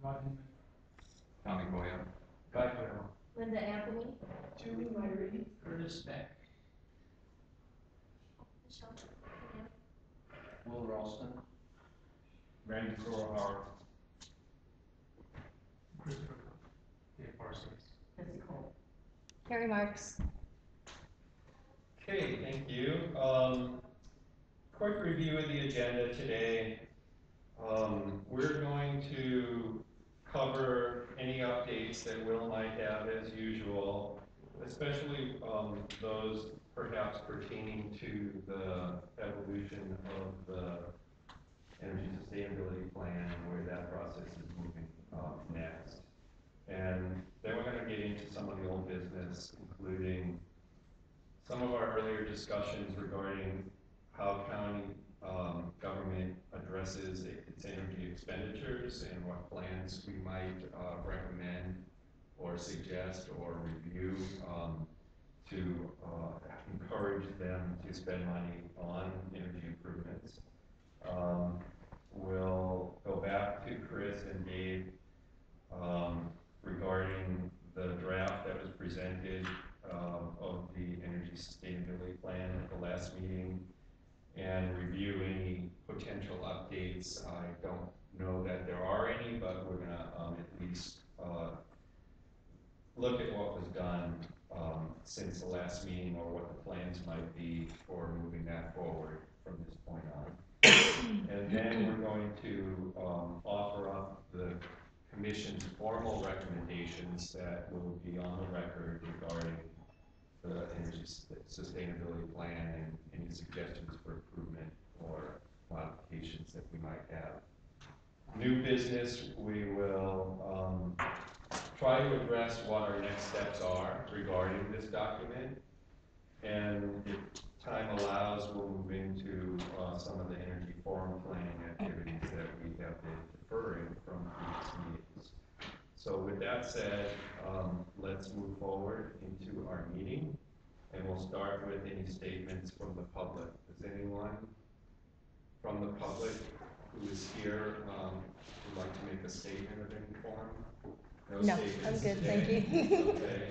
Tommy Kohala. Banquer. Linda Anthony. Julie Myrie. Curtis Beck. Michelle. Will Rolston. Randy Howard. Christopher. Dave Parsons. Nancy Cole. Carrie Marks. Okay, thank you. Quick review of the agenda today. We're going to cover any updates that Will might have as usual, especially those perhaps pertaining to the evolution of the energy sustainability plan, where that process is moving next. And then we're going to get into some of the old business, including some of our earlier discussions regarding how county government addresses its energy expenditures and what plans we might recommend or suggest or review to encourage them to spend money on energy improvements. We'll go back to Chris and Dave regarding the draft that was presented of the energy sustainability plan at the last meeting and review any potential updates. I don't know that there are any, but we're going to at least look at what was done since the last meeting or what the plans might be for moving that forward from this point on. And then we're going to offer up the Commission's formal recommendations that will be on the record regarding the energy sustainability plan and any suggestions for improvement or modifications that we might have. New business, we will try to address what our next steps are regarding this document, and if time allows, we'll move into some of the energy forum planning activities that we have been deferring from previous meetings. So with that said, let's move forward into our meeting, and we'll start with any statements from the public. Does anyone from the public who is here would like to make a statement of any form? No, I'm good, thank you. Okay.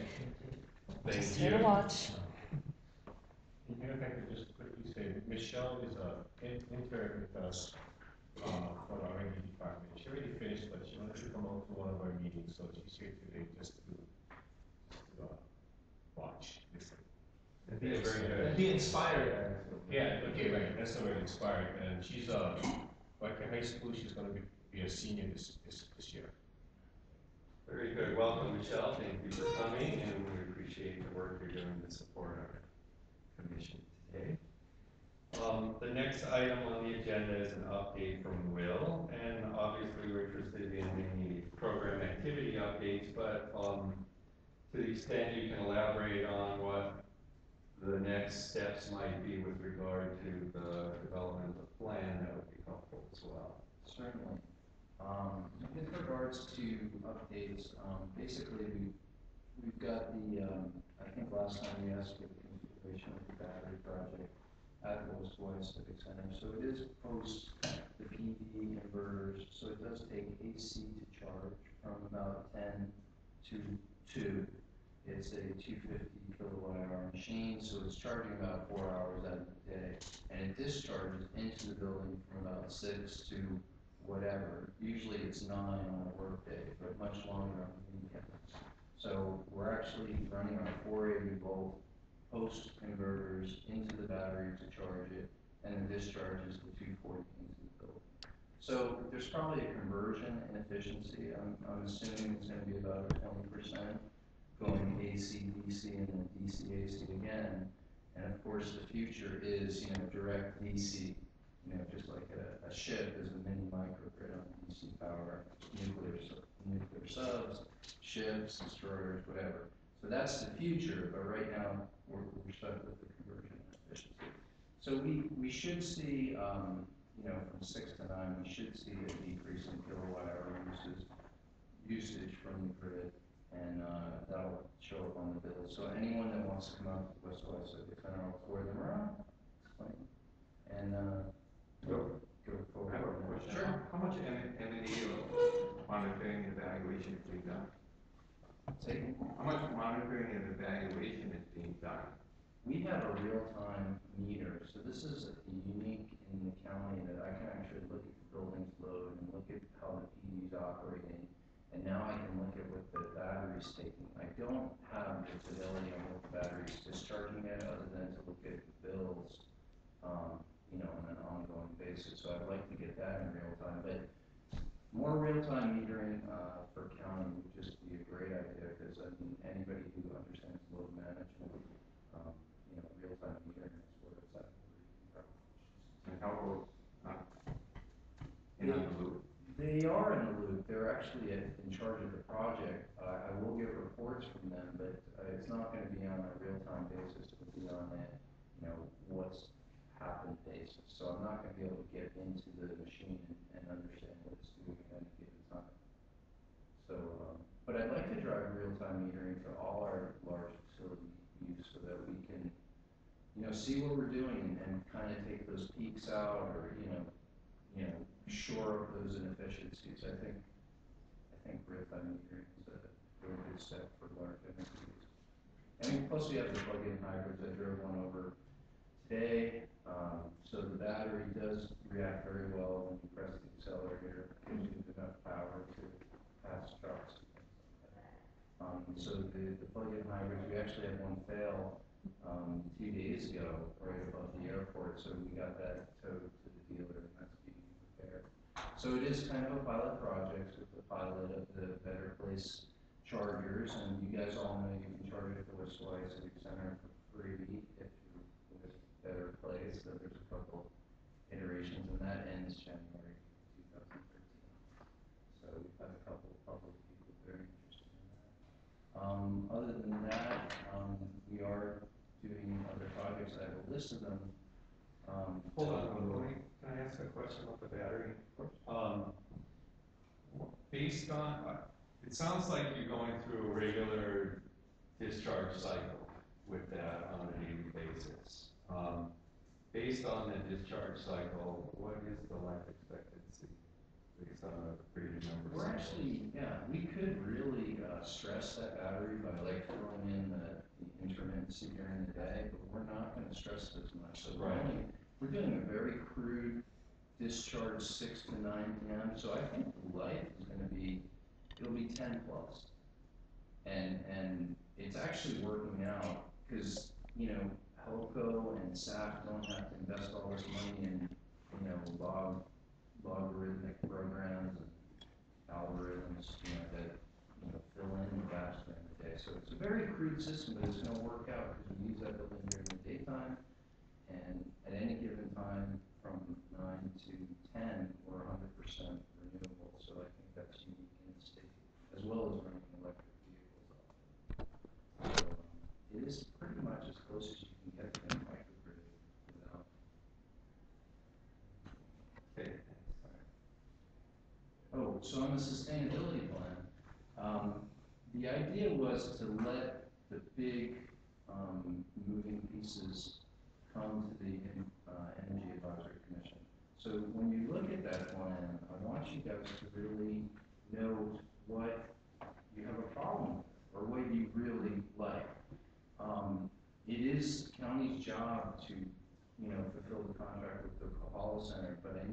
Thank Just you. here to watch. Even if I could just quickly say, Michelle is intern with us for our energy department. She already finished, but she wanted to come out to one of our meetings, so she's here today just to watch, listen. Okay, very good. Be inspired. Yeah, okay, right, that's the word, inspired. And she's like in high school, she's going to be a senior this year. Very good. Welcome, Michelle. Thank you for coming, and we appreciate the work you're doing to support our commission today. The next item on the agenda is an update from Will, and obviously we're interested in any program activity updates, but to the extent you can elaborate on what the next steps might be with regard to the development of the plan, that would be helpful as well. Certainly. With regards to updates, basically we've got the, I think last time we asked for the configuration of the battery project at Willis Boyd Civic Center. So it is post the PV inverters, so it does take AC to charge from about 10 to 2. It's a 250 kilowatt hour machine, so it's charging about 4 hours out of the day. And it discharges into the building from about 6 to whatever. Usually it's 9 on a work day, but much longer on the weekends. So we're actually running our 480 volt post converters into the battery to charge it, and then discharges the 240 into the building. So there's probably a conversion inefficiency. I'm assuming it's going to be about 20% going AC, DC, and then DC, AC again. And of course the future is, direct DC. Just like a ship is a mini microgrid on DC power, nuclear subs, ships, destroyers, whatever. So that's the future, but right now we're stuck with the conversion efficiency. So we should see, from 6 to 9, we should see a decrease in kilowatt hour usage from the grid, and that'll show up on the bill. So anyone that wants to come out to the West West Civic Center, I'll forward them around, and go forward. I have a question. Sure. How much M&E monitoring evaluation is being done? Say, How much monitoring and evaluation is being done? we have a real-time meter, so this is unique in the county that I can actually look at the building's load and look at how the PD is operating. And now I can look at what the battery's taking. I don't have the fidelity on what the battery's discharging at, other than to look at the bills, you know, on an ongoing basis. So I'd like to get that in real time, but more real-time metering, for county would just be a great idea, because I mean, anybody who understands load management, you know, real-time metering is where it's at. And how about, in the loop? They are in the loop. They're actually in charge of the project. I will get reports from them, but it's not going to be on a real-time basis. It'll be on a, you know, what's happened basis. So I'm not going to be able to get into the machine and understand what it's doing at any given time. So, but I'd like to drive real-time metering to all our large facility use so that we can, you know, see what we're doing and kind of take those peaks out, or you know, shore up those inefficiencies. I think real-time metering is a really good step for large entities. And plus we have the plug-in hybrids. I drove one over today, so the battery does react very well when you press the accelerator. It gives you enough power to pass trucks and things like that. So the plug-in hybrids, we actually had one fail 2 days ago right above the airport, so we got that towed to the dealer, and that's being repaired. So it is kind of a pilot project with the pilot of the Better Place chargers, and you guys all know you can charge it for Westway Civic Center for free if you're with Better Place. So there's a couple iterations, and that ends January 2013. So we've had a couple of public people very interested in that. Other than that, we are doing other projects. I have a list of them. Hold on, can I ask a question about the battery? Based on, it sounds like you're going through a regular discharge cycle with that on a daily basis. Based on the discharge cycle, what is the life expectancy based on a created number? We're actually, yeah, we could really stress that battery by like throwing in the intermittency during the day, but we're not going to stress it as much. So we're doing a very crude discharge 6 to 9 p.m. So I think the life is going to be, it'll be 10 plus. And it's actually working out because, you know, HELCO and SAF don't have to invest all this money in, you know, logarithmic programs and algorithms, you know, that, you know, fill in the gaps during the day. So it's a very crude system, but it's going to work out because we use that building during the daytime, and at any given time from 9 to 10, we're 100% renewable. So I think that's unique in the state, as well as running electric vehicles off it. So it is pretty much as close as you can get to a microgrid without. Okay. Oh, so on the sustainability plan, the idea was to let the big moving pieces come to the Energy Advisory Commission. So when you look at that plan, I want you guys to really know what you have a problem with or what you really like. It is the county's job to, you know, fulfill the contract with the Kohala Center, but I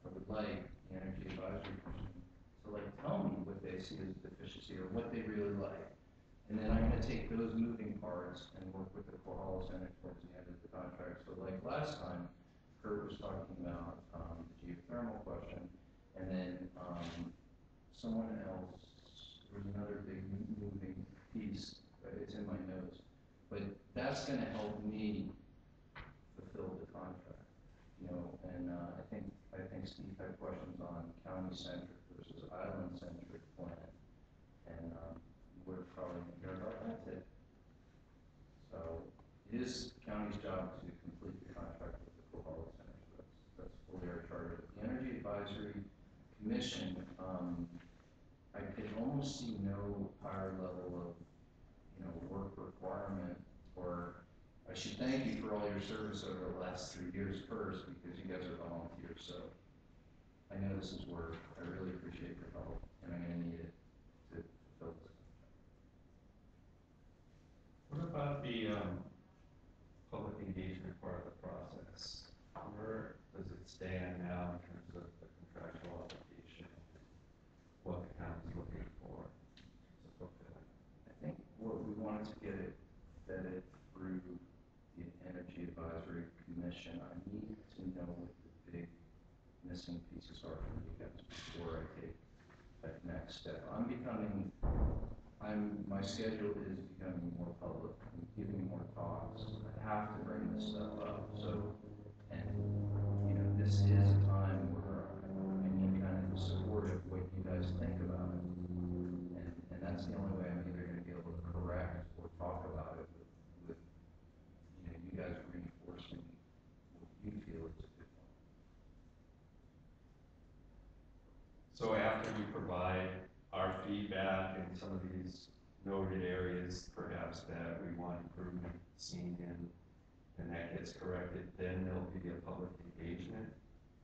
would like the Energy Advisory Commission to like tell me what they see as deficiency or what they really like. And then I'm going to take those moving parts and work with the Kohala Center towards the end of the contract. So like last time, Curt was talking about the geothermal question, and then someone else, there was another big moving piece, it's in my notes, but that's going to help me fulfill the contract. You know, and I think Steve had questions on county-centric versus island-centric plan, and we're probably going to hear about that too. So it is the county's job to complete the contract with the Kohala Center, so that's fully our charge. The Energy Advisory Commission, I could almost see no higher level of, you know, work requirement, or I should thank you for all your service over the last 3 years first, because you guys are volunteers, so I know this is work. I really appreciate your help, and I'm going to need it. becoming, my schedule is becoming more public, I'm giving more talks, I have to bring this stuff up, so, and, you know, this is a time where I need kind of the support of what you guys think about it. And that's the only way I'm either gonna be able to correct or talk about it with you know, you guys reinforcing what you feel is a good one. So after we provide our feedback in some of these noted areas, perhaps that we want improvement seen in, and that gets corrected, then there'll be a public engagement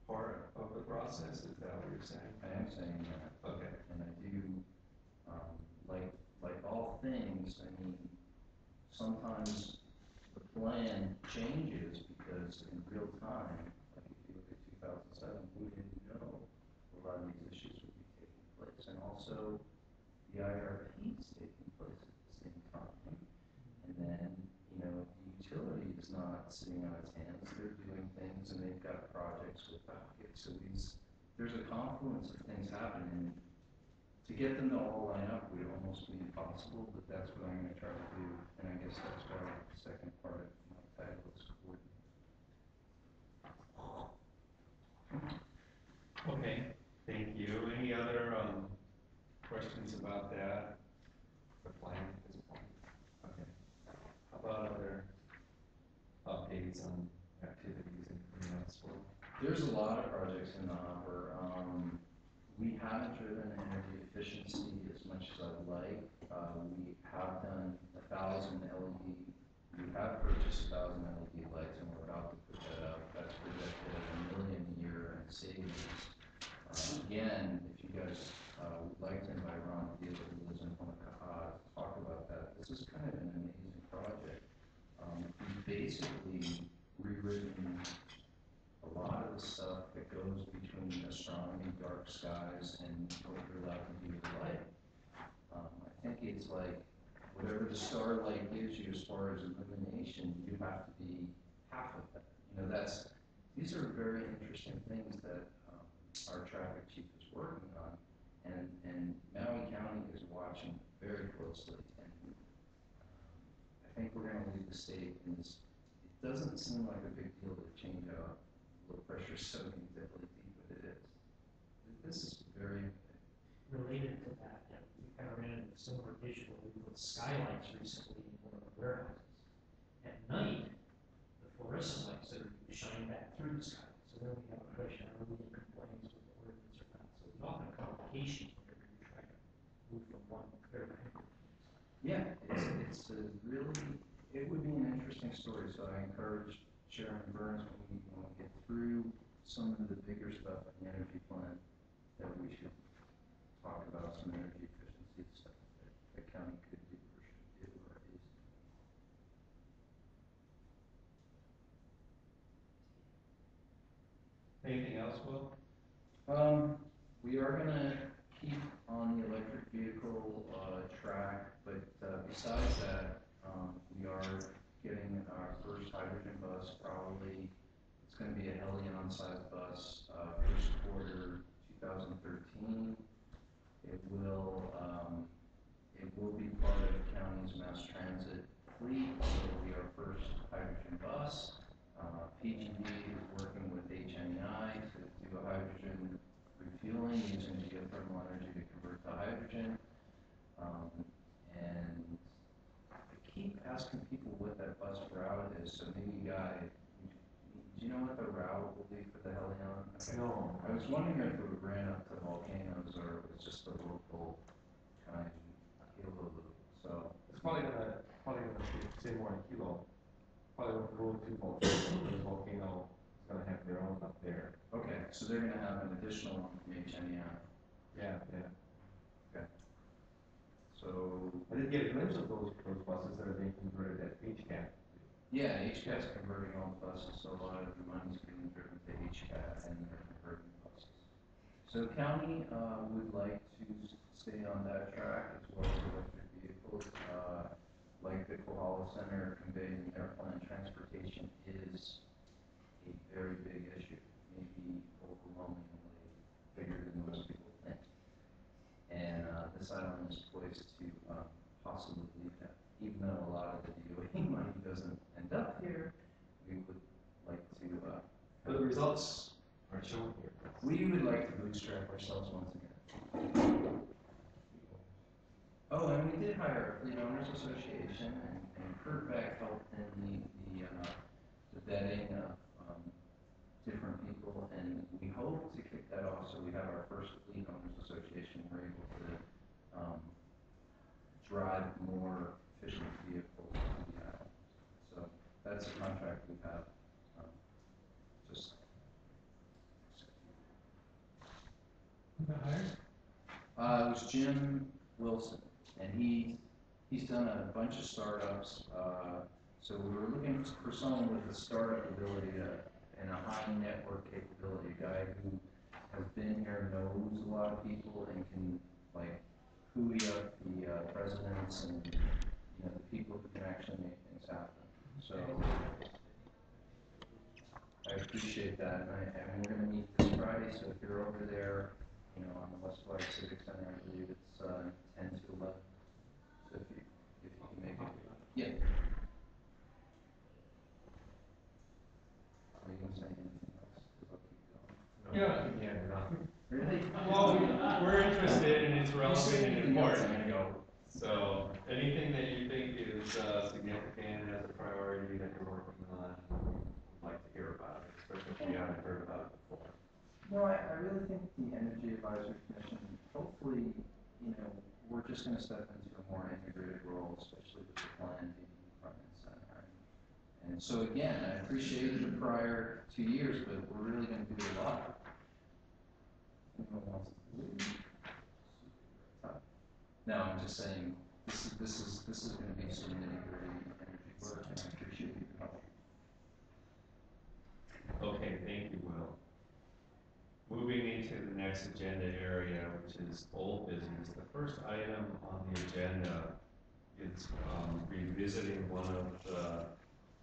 part of the process, is that what you're saying? I am saying that. Okay. And I do, like all things, I mean, sometimes the plan changes because in real time, like if you look at 2007, we didn't know a lot of these issues would be taking place. And also, the IRP is taking place at the same time. And then, you know, the utility is not sitting on its hands, they're doing things and they've got projects with dockets. So there's a confluence of things happening. To get them to all line up would almost be impossible, but that's what I'm gonna try to do. And I guess that's why the second part of my title is coordinator. Okay, thank you. Any other questions about that, the plan at this point? Okay. How about other updates on activities and anything else? There's a lot of projects in the hopper. We haven't driven energy efficiency as much as I'd like. We have done 1,000 LED. We have purchased 1,000 LED lights and we're about to put that up. That's projected at $1 million a year in savings. Again, if you guys would like to invite Ron to deal with who lives in Honoka'a to talk about that, this is kind of an amazing project. We've basically rewritten a lot of the stuff that goes between astronomy, dark skies, and what you're allowed to do with light. I think it's like whatever the starlight gives you as far as illumination, you have to be half of that. You know, these are very interesting things that our traffic chief is working on, and Maui County is watching very closely. And I think we're going to leave the state in this. It doesn't seem like a big deal to change out low pressure sodium LED, but it is. This is very related to that, we kind of ran into a similar issue where we put skylights recently in one of the warehouses. At night, the fluorescent lights that are shining back through the sky. So then we have a question, are we in compliance with the ordinance or not? So there's often a complication whenever you're trying to move from one very quickly. Yeah, it's a really, it would be an interesting story. So I encourage Chairman Burns when we get through some of the bigger stuff in the energy plan that we should talk about some energy efficiency stuff that the county could do or should do or is. Anything else, Will? We are gonna keep on the electric vehicle track, but besides that, we are getting our first hydrogen bus. Probably it's going to be a Hele On size bus, first quarter 2013. It will be part of the county's mass transit fleet. It will be our first hydrogen bus. PG&E is working with HNEI to do a hydrogen refueling using geothermal energy to convert to hydrogen. And I keep asking people what that bus route is, so maybe Guy, do you know what the route will be for the Hele On? Okay. No. I was wondering if it ran up to Volcanoes or it was just a local kind of halo loop. So It's probably gonna say more in Kilo. Probably won't go to Volcano, because Volcano is gonna have their own up there. okay, so they're gonna have an additional one from HNEI. Yeah. Okay. So I did get a glimpse of those buses that are being converted at HCAT. yeah, HCAT's converting all the buses, so a lot of the money's being driven to HCAT and they're converting buses. So county would like to stay on that track as well as electric vehicles. Like the Kohala Center conveyed in their plan, transportation is a very big issue, maybe overwhelmingly bigger than most people think. And this island ways to possibly, even though a lot of the DOE money doesn't end up here, we would like to. But the results are shown here. We would like to bootstrap ourselves once again. Oh, and we did hire a Fleet Owners Association, and Curt back helped in the vetting of different people, and we hope to kick that off so we have our first Fleet Owners Association. We're able to drive more efficient vehicles to the island. So that's a contract we have. Just Who got hired? It was Jim Wilson, and he's done a bunch of startups. So we were looking for someone with a startup ability and a high network capability, a guy who has been here, knows a lot of people, and can like hooey up the presidents and the people who can actually make things happen. So I appreciate that, and we're going to meet this Friday. So if you're over there, on the West Florida Civic Center, I believe it's 10 to 11. So if you can make it, yeah. Are you going to say anything else? 'Cause I'll keep going. Yeah, no. Really? Well, we're interested and it's relevant and important. So anything that you think is significant as a priority that you're working on, we'd like to hear about it, especially if we haven't heard about it before. No, I really think the Energy Advisory Commission, hopefully, we're just going to step into a more integrated role, especially with the planning department center. And so again, I appreciate the prior 2 years, but we're really going to do a lot. Anyone wants to leave? No, I'm just saying, this is going to be some nitty-gritty energy work, and I appreciate your help. Okay, thank you, Will. Moving into the next agenda area, which is old business. The first item on the agenda is revisiting one of the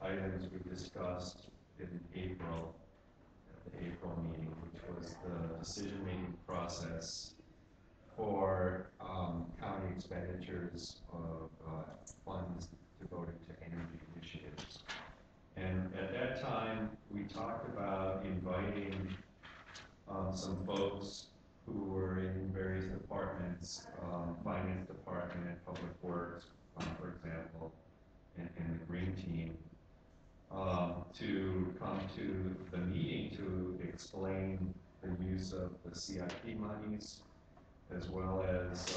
items we discussed in April, at the April meeting, which was the decision-making process for county expenditures of funds devoted to energy initiatives. And at that time, we talked about inviting some folks who were in various departments, finance department, public works, for example, and the green team, to come to the meeting to explain the use of the CIP monies, as well as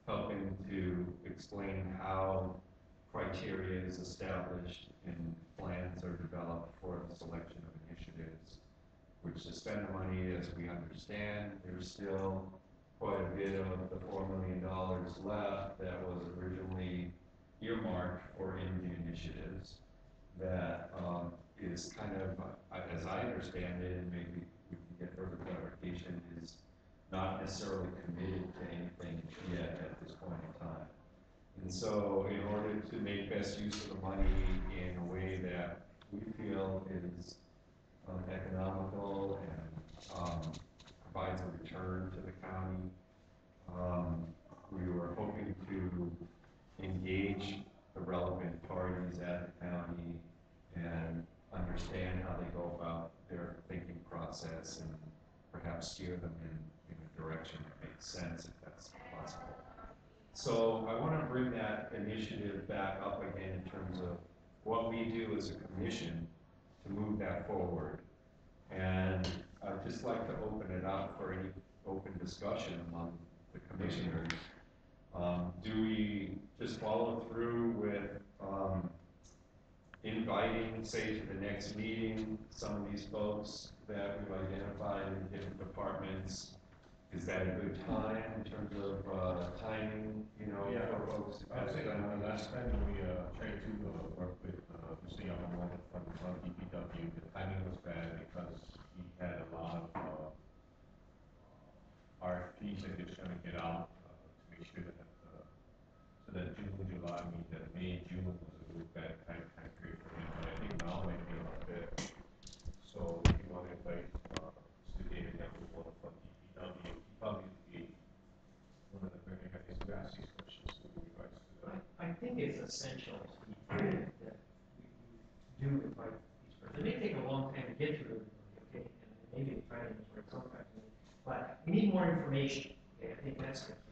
helping to explain how criteria is established and plans are developed for the selection of initiatives, which to spend the money, as we understand, there's still quite a bit of the $4 million left that was originally earmarked for energy initiatives that is kind of, as I understand it, and maybe we can get further clarification, is not necessarily committed to anything yet at this point in time. And so in order to make best use of the money in a way that we feel is economical and provides a return to the county, we were hoping to engage the relevant parties at the county and understand how they go about their thinking process and perhaps steer them in a direction that makes sense if that's possible. So I want to bring that initiative back up again in terms of what we do as a commission to move that forward. And I'd just like to open it up for any open discussion among the commissioners. Do we just follow through with inviting, say, to the next meeting, some of these folks that we've identified in different departments? Is that a good time in terms of timing, Yeah, for folks? I would say that last time we tried to work with Mr. Yamamoto from DPW, the timing was bad because he had a lot of RFPs that he was trying to get out to make sure that so that June, July, I mean that May, June was a really bad time period for him. But I think now might be a lot better. So if you want to invite Mr. David Yamamoto from DPW, he probably would be essential to be told that we do invite these persons. It may take a long time to get through everybody, okay, and maybe the timing is right sometimes, but we need more information, okay, I think that's the key.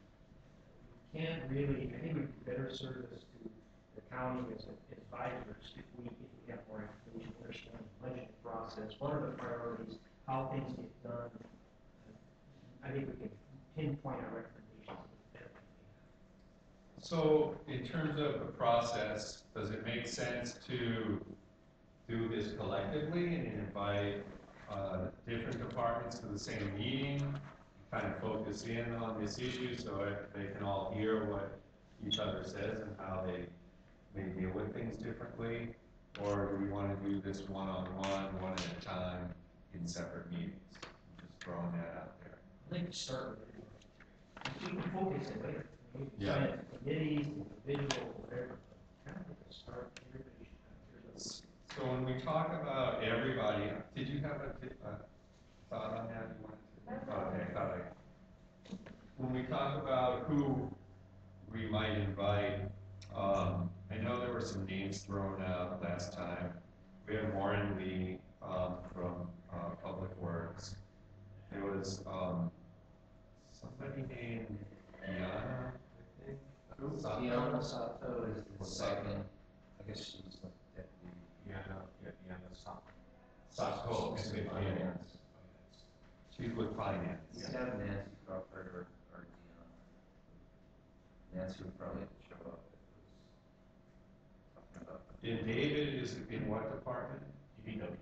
We can't really, I think we'd be better service to the county as advisors if we have more information, understand the budget process, what are the priorities, how things get done. I think we can pinpoint our recommendations better. So in terms of the process, does it make sense to do this collectively and invite different departments to the same meeting, kind of focus in on this issue so they can all hear what each other says and how they may deal with things differently? Or do we want to do this one-on-one, one at a time, in separate meetings? Just throwing that out there. I think we start with it. We can focus it later. Maybe Yeah. decide committees, individual, whatever. Kind of start, everybody should hear those. So when we talk about everybody, did you have a thought on that? You wanted to? Okay, I thought when we talk about who we might invite, I know there were some names thrown out last time. We had Warren Lee from Public Works. There was somebody named Diana, I think. Tiana Sato is the second, I guess she's the deputy. Sato, is it? Finance. She's with finance. You have Nancy Crawford or Diana. Nancy would probably show up if it was talking about. And David is in what department? DPW.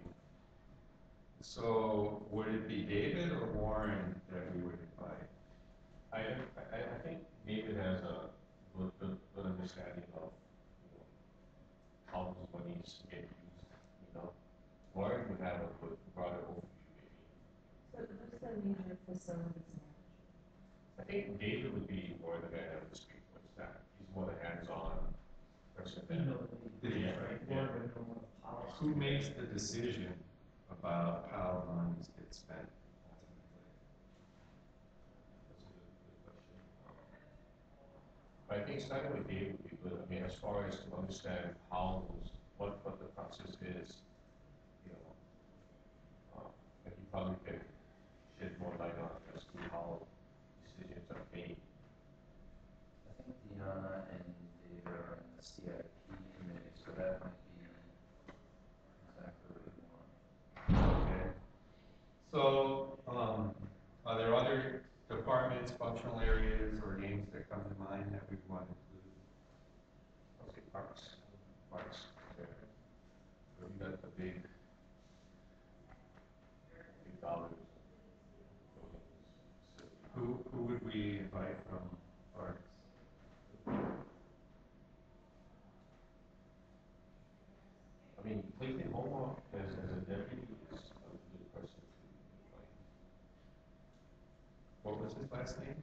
So would it be David or Warren that we would invite? I think David has a good understanding of, how those monies get used, Warren would have a good broader overview, maybe. So who's the major facilities manager? I think David would be more the guy that would speak with that. He's more the hands-on person. You know, the, Yeah, right, yeah. board would know what policy. Who makes the decision about how the monies get spent ultimately? That's a good question. But I think starting with David would be good. I mean, as far as to understand how those, what the process is, and he probably could shed more light on as to how decisions are made. I think Diana and David are in the CIP committee, so that might be exactly what you want. Okay. So, are there other departments, functional areas, or names that come to mind that we want to include? I'll say parks. We got the big dollars. Who would we invite from parks? I mean, Clayton Homework as a deputy is a good person to invite. What was his last name?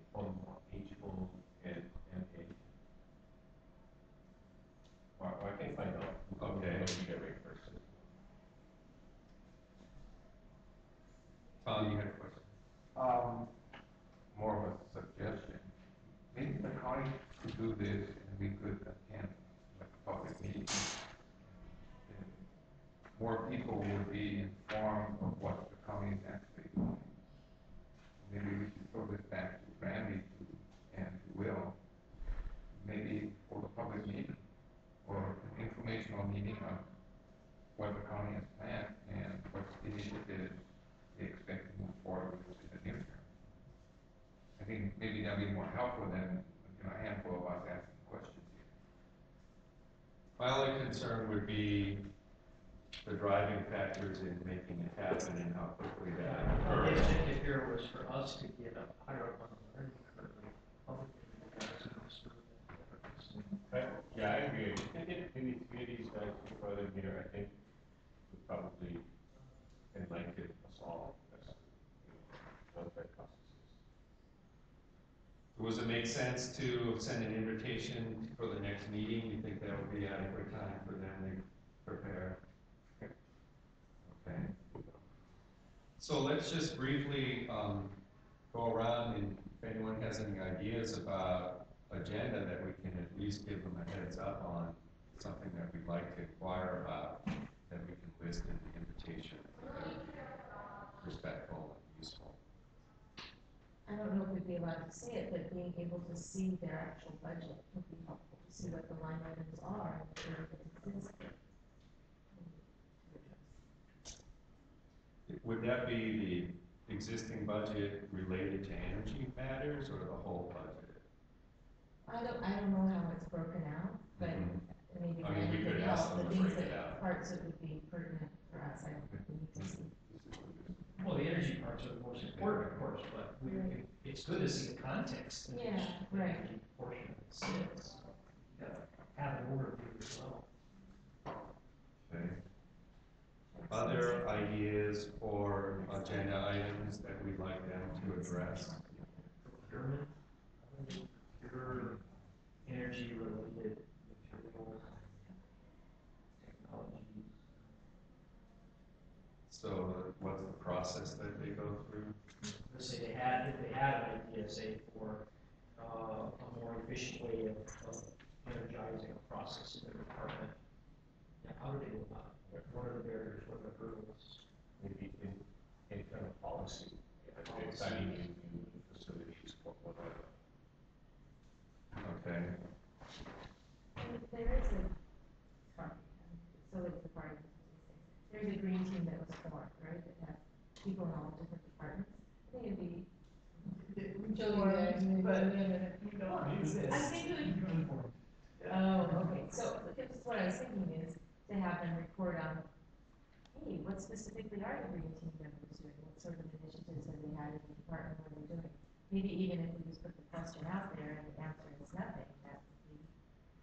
H-O-N-M-A. Or I can find out. Okay. Let me get right first. Tom, you had a question? More of a suggestion. Maybe the county could do this and we could attend like a public meeting. And more people would be informed of what the county is actually doing. Maybe we should throw this back to Randy and to Will. Maybe for the public meeting or an informational meeting on what the county has planned and what initiatives they expect to move forward with in the near term. I think maybe that'd be more helpful than a handful of us asking questions here. My only concern would be the driving factors in making it happen and how quickly that Our occurs. objective here was for us to get a higher up on the learning curve. Yeah, I agree. I think maybe three of these guys who brought in here, I think would probably enlighten us all as to, what that process is. Does it make sense to send an invitation for the next meeting? You think that would be adequate time for them to prepare? Okay. So let's just briefly go around, and if anyone has any ideas about agenda that we can at least give them a heads up on something that we'd like to inquire about, that we can list in the invitation, respectful and useful. I don't know if we'd be allowed to say it, but being able to see their actual budget would be helpful, to see what the line items are and where it exists. Would that be the existing budget related to energy matters or the whole budget? I don't know how it's broken out, but maybe I mean, we could anything ask else, them the to things break it that, out. parts that would be pertinent for us, I don't think we need to see. Well, the energy parts are the most important, of course, but it's good to see the context in which Yeah, the right. energy portion of it sits. You gotta have an overview as well. Okay. Other ideas for agenda items that we'd like them to address? Procurement, pure energy related materials, technologies. So what's the process that they go through? Let's say if they had an idea, say, for a more efficient way of energizing a process in their department, how do they go about it? What are the barriers, what are the hurdles? Maybe in any kind of policy, designing new facilities or whatever. Okay. And there is a, so it's the party, there's a green team that was formed, right, that has people in all different departments. I think it'd be. I'm thinking. Oh, okay, so this is what I was thinking is to have them report on, hey, what specifically are the green team members doing? What sort of initiatives have they had in the department, what are they doing? Maybe even if we just put the question out there and the answer is nothing, that would be.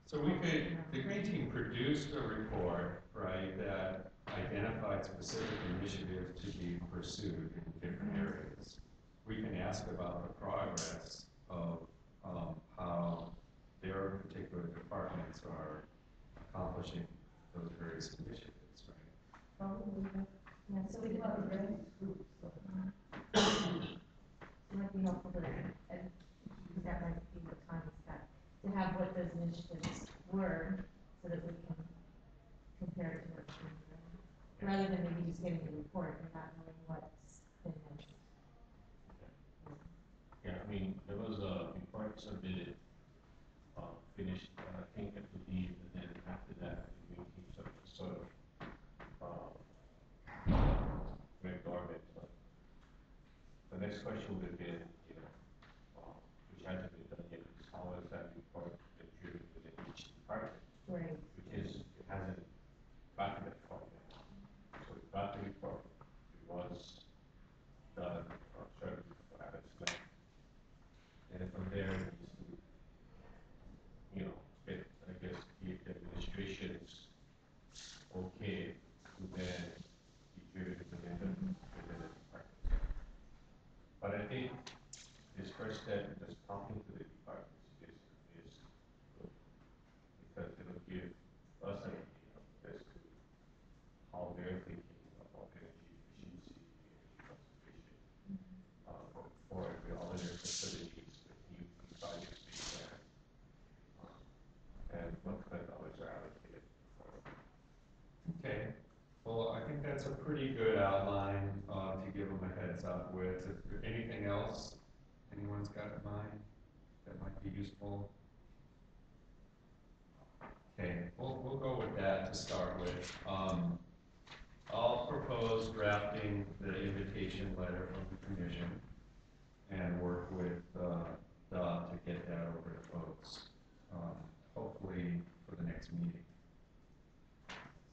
So we could, the green team produced a report, right, that identified specific initiatives to be pursued in different areas. We can ask about the progress of how their particular departments are accomplishing those various initiatives, right? Yeah, so we do have a various groups. It might be helpful to, and that might be what Tommy's got, to have what those initiatives were, so that we can compare it to what's being done. Rather than maybe just getting a report and not knowing what's been mentioned. Yeah, I mean, there was a report submitted, finished, I think, I believe, and then after that, the green team sort of went dormant. But the next question would have been, you know, which hasn't been done yet, is how has that report been driven within each department? Right. Because it hasn't gotten that far yet. So it got the report, it was done, certain habits left. And from there, it needs to, you know, get, I guess, the administration's okay to then be driven within the department. But I think this first step, just talking to the departments is good. Because it'll give us an idea as to how they're thinking about energy efficiency, energy conservation, for all of their facilities with new projects being planned. And what kind of dollars are allocated for. Okay. Well, I think that's a pretty good outline to give them a heads up with. Is there anything else anyone's got in mind that might be useful? Okay, we'll go with that to start with. I'll propose drafting the invitation letter from the commission and work with Doug to get that over to folks, hopefully for the next meeting.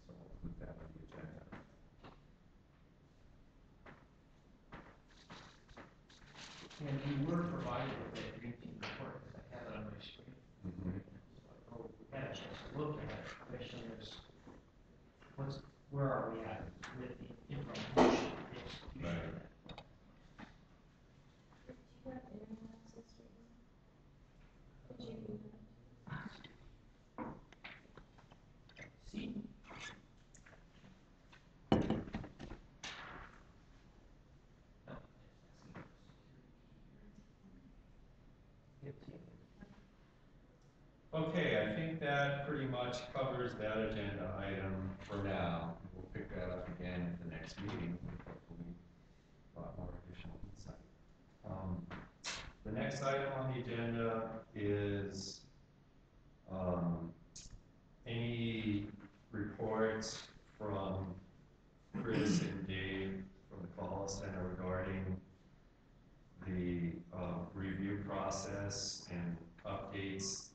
So we'll put that on the agenda. And we were provided with a green team report, because I have it on my screen. Mm-hmm. So we had a chance to look at it. The question is, where are we at with the implementation, the execution Right. of that? Do you have internet access right now? Did you? See? No. Okay, I think that pretty much covers that agenda item for now. We'll pick that up again at the next meeting, with hopefully a lot more additional insight. The next item on the agenda is any reports from Chris and Dave from the Kohala Center regarding the review process and updates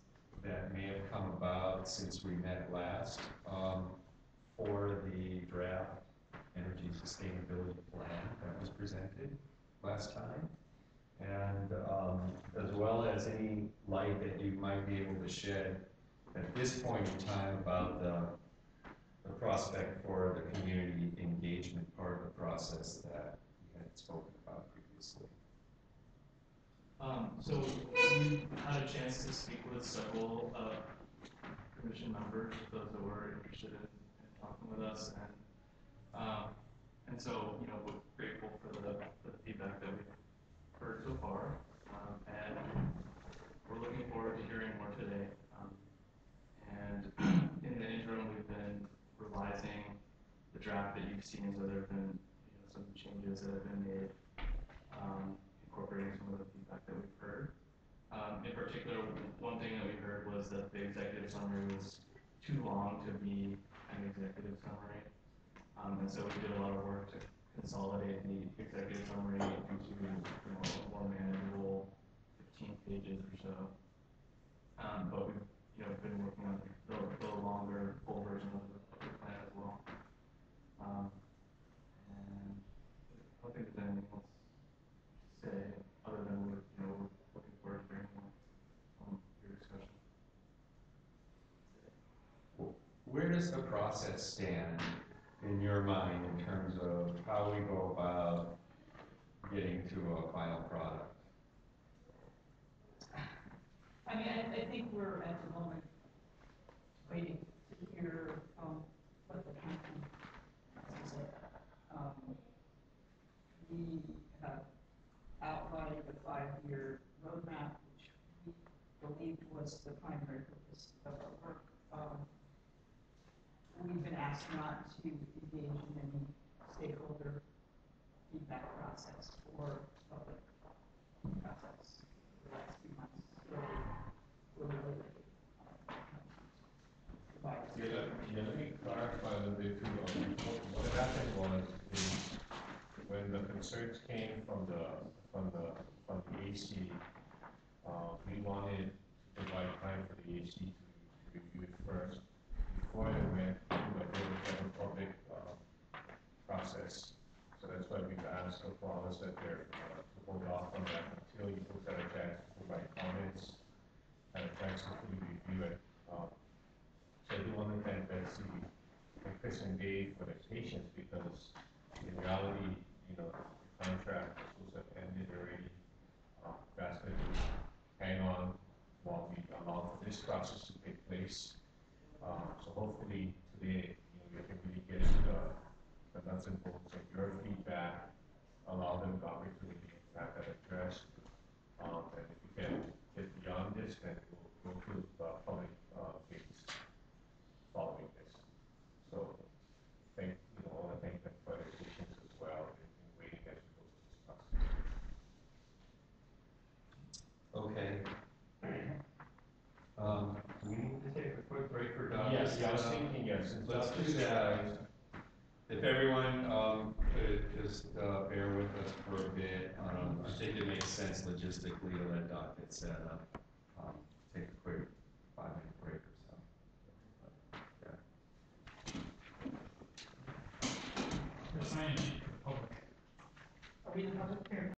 that may have come about since we met last for the draft energy sustainability plan that was presented last time. And as well as any light that you might be able to shed at this point in time about the prospect for the community engagement part of the process that we had spoken about previously. So we had a chance to speak with several commission members, those that were interested in talking with us, and so we're grateful for the feedback that we've heard so far, and we're looking forward to hearing more today. And in the interim, we've been revising the draft that you've seen, so there have been some changes that have been made, incorporating some of the feedback that we've heard. In particular, one thing that we heard was that the executive summary was too long to be an executive summary, and so we did a lot of work to consolidate the executive summary into a more manageable 15 pages or so. But we've been working on the longer full version of the plan as well. And I don't think there's anything else to say other than we're looking forward to hearing more from your discussion. Where does the process stand in your mind in terms of how we go about getting to a final product? I mean, I think we're at the moment waiting to hear what the county has said. We have outlined the 5-year roadmap, which we believed was the primary purpose of our work. We've been asked not to engage in any stakeholder feedback process or public process for the last few months. So we're really let me clarify a little bit too. What happened was when the concerns came from the AC, we wanted to provide time for the AC to review it first before they went through the public process. So that's why we've asked the Kohala Center to hold off on that until you folks had a chance to provide comments, had a chance to fully review it. So I do want to thank Betsy and Chris and Dave for their patience, because in reality, the contract was supposed to have ended already. Asked them to hang on while we allow for this process to take place. So hopefully today, we can really get into the nuts and bolts of your feedback, allow them the opportunity to have that addressed. And if we can get beyond this, then we'll go through the public phase following this. So I want to thank them for their patience as well in waiting as we go through this process. Okay. We need to take a quick break for Dr. Yes, I was thinking, yes. Let's do that. If everyone could just bear with us for a bit, I think it makes sense logistically to let Doc get set up.